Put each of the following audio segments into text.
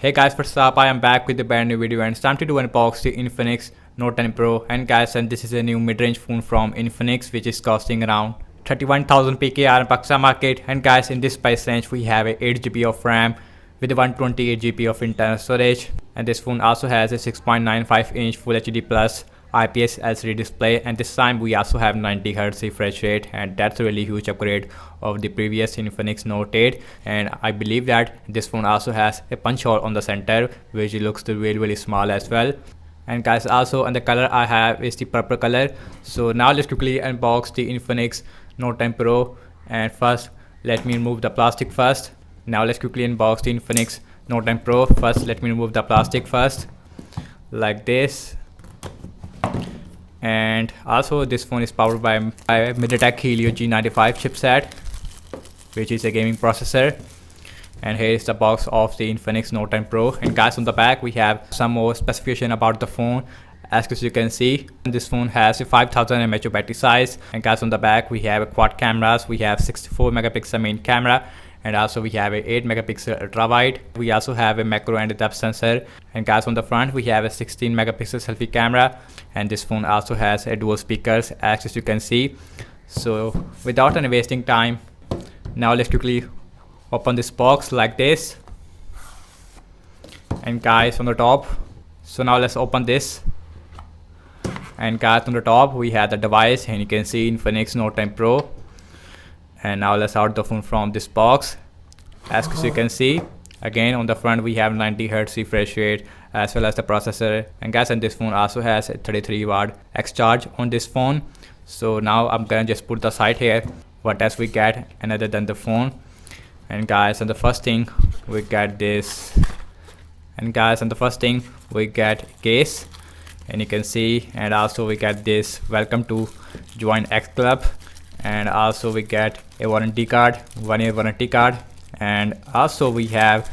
Hey guys, what's up? I am back with a brand new video and it's time to do unbox the Infinix Note 10 Pro. And guys, this is a new mid-range phone from Infinix which is costing around 31,000 PKR in Pakistan market. And guys, in this price range we have a 8GB of RAM with a 128GB of internal storage. And this phone also has a 6.95 inch Full HD Plus IPS LCD display, and this time we also have 90Hz refresh rate, and that's a really huge upgrade of the previous Infinix Note 8. And I believe that this phone also has a punch hole on the center which looks really small as well. And guys, also, and the color I have is the purple color. So now let's quickly unbox the Infinix Note 10 Pro. And first let me remove the plastic first. Now let's quickly unbox the Infinix Note 10 Pro. First let me remove the plastic first, like this. And also this phone is powered by MediaTek Helio G95 chipset, which is a gaming processor. And here is the box of the Infinix Note 10 Pro. And guys, on the back we have some more specification about the phone. As you can see, this phone has a 5000 mAh battery size. And guys, on the back we have a quad cameras. We have 64 megapixel main camera, and also we have a 8 megapixel ultra wide. We also have a macro and a depth sensor. And guys, on the front we have a 16 megapixel selfie camera, and this phone also has a dual speakers, as you can see. So without any wasting time, now let's quickly open this box like this. And guys, on the top, so now let's open this. And guys, on the top we have the device, and you can see Infinix Note 10 Pro. And now let's out the phone from this box. As you can see, again on the front we have 90Hz refresh rate as well as the processor. And guys, and this phone also has a 33W X charge on this phone. So now I'm gonna just put the side here. What else we get another than the phone? And guys, and the first thing we get this. And guys, and the first thing we get case, and you can see, and also we get this welcome to join X Club. And also we get a warranty card, 1-year warranty card. And also we have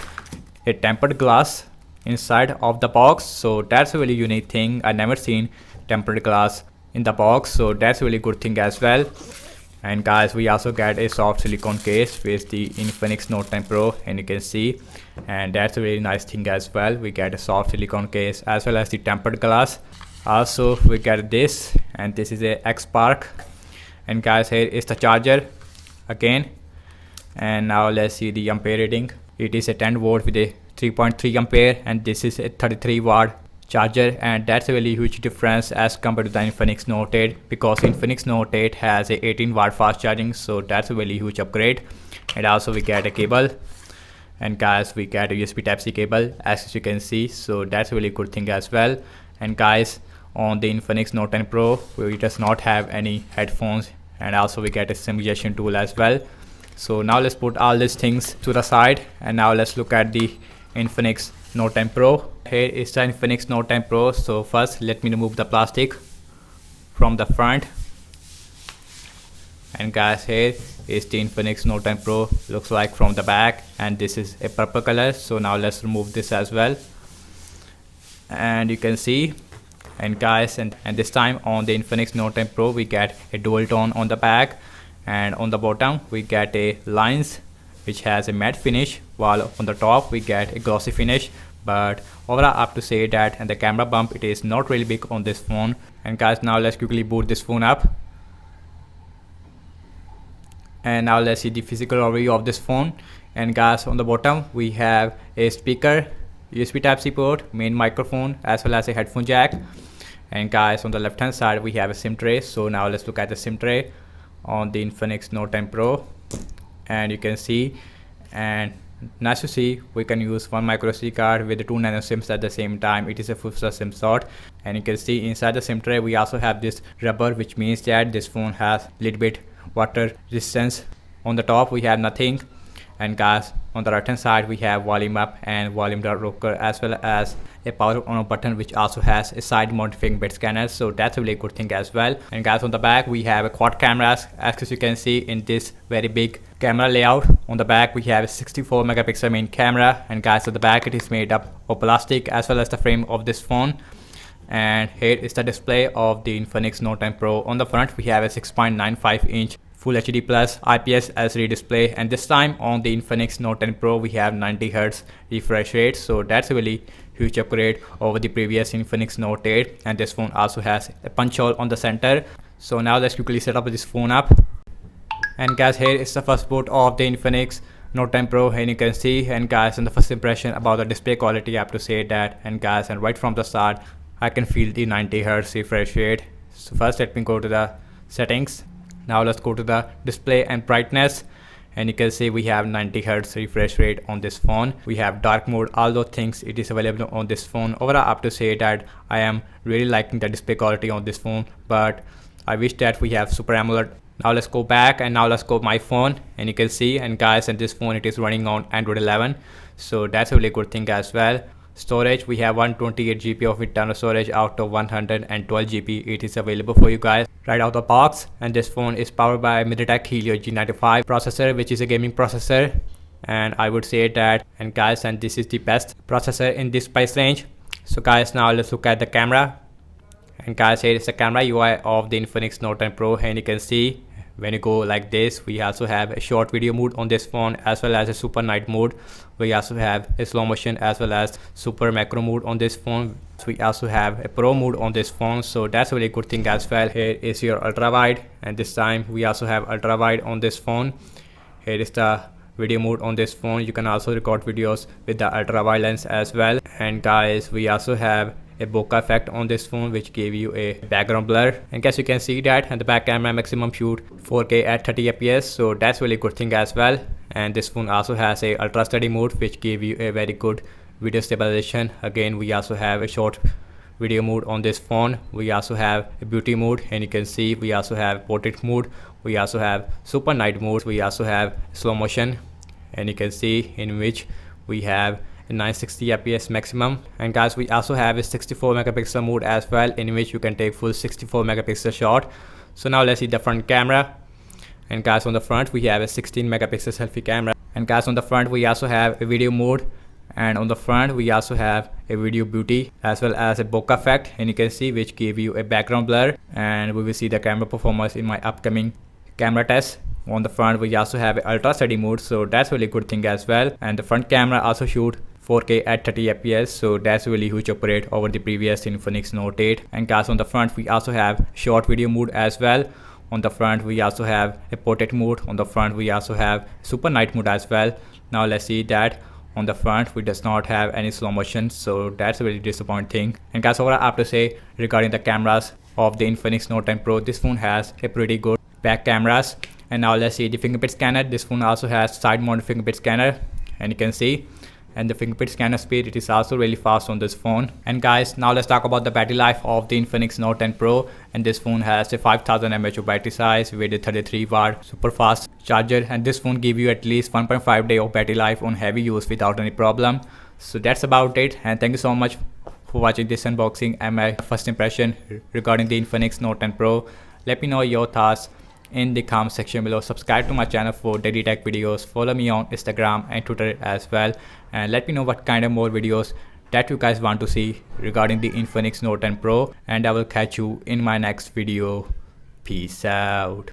a tempered glass inside of the box. So that's a really unique thing. I never seen tempered glass in the box, so that's a really good thing as well. And guys, we also get a soft silicone case with the Infinix Note 10 Pro, and you can see, and that's a really nice thing as well. We get a soft silicone case as well as the tempered glass. Also we get this, and this is a X Spark. And guys, here is the charger again. And now let's see the ampere reading. It is a 10 volt with a 3.3 ampere, and this is a 33W charger. And that's a really huge difference as compared to the Infinix Note 8, because Infinix Note 8 has a 18W fast charging, so that's a really huge upgrade. And also we get a cable, and guys, we get a USB Type-C cable, as you can see, so that's a really good thing as well. And guys, on the Infinix Note 10 Pro we does not have any headphones, and also we get a simulation tool as well. So now let's put all these things to the side, and now let's look at the Infinix Note 10 Pro. Here is the Infinix Note 10 Pro. So first let me remove the plastic from the front. And guys, here is the Infinix Note 10 Pro looks like from the back, and this is a purple color. So now let's remove this as well, and you can see. And guys, and this time on the Infinix Note 10 Pro we get a dual tone on the back, and on the bottom we get a lines which has a matte finish, while on the top we get a glossy finish. But overall I have to say that, and the camera bump, it is not really big on this phone. And guys, now let's quickly boot this phone up. And now let's see the physical overview of this phone. And guys, on the bottom we have a speaker, USB Type-C port, main microphone, as well as a headphone jack. And guys, on the left hand side we have a SIM tray. So now let's look at the SIM tray on the Infinix Note 10 Pro. And you can see, and nice to see, we can use one micro SD card with the 2 nano SIMs at the same time. It is a full size SIM slot. And you can see inside the SIM tray we also have this rubber, which means that this phone has a little bit water resistance. On the top we have nothing. And guys, on the right hand side we have volume up and volume down rocker, as well as a power on button which also has a side mounting bed scanner, so that's a really good thing as well. And guys, on the back we have a quad cameras, as you can see in this very big camera layout. On the back we have a 64 megapixel main camera, and guys, at the back it is made up of plastic as well as the frame of this phone. And here is the display of the Infinix Note 10 Pro. On the front we have a 6.95 inch Full HD plus IPS LCD display, and this time on the Infinix Note 10 Pro we have 90Hz refresh rate, so that's a really huge upgrade over the previous Infinix Note 8. And this phone also has a punch hole on the center. So now let's quickly set up this phone up. And guys, here is the first boot of the Infinix Note 10 Pro, and you can see, and guys, in the first impression about the display quality, I have to say that, and guys, and right from the start I can feel the 90Hz refresh rate. So first let me go to the settings. Now let's go to the display and brightness, and you can see we have 90Hz refresh rate on this phone. We have dark mode, all those things it is available on this phone. Overall, I have to say that I am really liking the display quality on this phone, but I wish that we have Super AMOLED. Now let's go back, and now let's go my phone, and you can see, and guys, and this phone it is running on Android 11, so that's a really good thing as well. Storage, we have 128 GB of internal storage out of 112 GB. It is available for you guys right out of the box, and this phone is powered by MediaTek Helio G95 processor, which is a gaming processor, and I would say that, and guys, and this is the best processor in this price range. So guys, now let's look at the camera, and guys, here is the camera UI of the Infinix Note 10 Pro, and you can see when you go like this, we also have a short video mode on this phone, as well as a super night mode. We also have a slow motion as well as super macro mode on this phone. We also have a pro mode on this phone, so that's a really good thing as well. Here is your ultra wide, and this time we also have ultra wide on this phone. Here is the video mode on this phone. You can also record videos with the ultra wide lens as well. And guys, we also have a bokeh effect on this phone, which gave you a background blur, and guess you can see that, and the back camera maximum shoot 4K at 30 fps, so that's really good thing as well. And this phone also has a ultra steady mode, which gave you a very good video stabilization. Again, we also have a short video mode on this phone. We also have a beauty mode, and you can see we also have portrait mode. We also have super night mode. We also have slow motion, and you can see in which we have 960 fps maximum. And guys, we also have a 64 megapixel mode as well, in which you can take full 64 megapixel shot. So now let's see the front camera, and guys, on the front we have a 16 megapixel selfie camera, and guys, on the front we also have a video mode, and on the front we also have a video beauty as well as a bokeh effect, and you can see which give you a background blur. And we will see the camera performance in my upcoming camera test. On the front we also have a ultra steady mode, so that's really good thing as well. And the front camera also shoot 4K at 30 fps, so that's a really huge upgrade over the previous Infinix Note 8. And guys, on the front we also have short video mode as well. On the front we also have a portrait mode. On the front we also have super night mode as well. Now let's see that on the front we does not have any slow motion, so that's a really disappointing thing. And guys, overall I have to say regarding the cameras of the Infinix Note 10 Pro, this phone has a pretty good back cameras. And now let's see the fingerprint scanner. This phone also has side mounted fingerprint scanner, and you can see, and the fingerprint scanner speed, it is also really fast on this phone. And guys, now let's talk about the battery life of the Infinix Note 10 Pro, and this phone has a 5000 mAh of battery size with a 33-watt super fast charger, and this phone give you at least 1.5 day of battery life on heavy use without any problem. So that's about it, and thank you so much for watching this unboxing and my first impression regarding the Infinix Note 10 Pro. Let me know your thoughts in the comment section below. Subscribe to my channel for daily tech videos. Follow me on Instagram and Twitter as well, and let me know what kind of more videos that you guys want to see regarding the Infinix Note 10 Pro, and I will catch you in my next video. Peace out.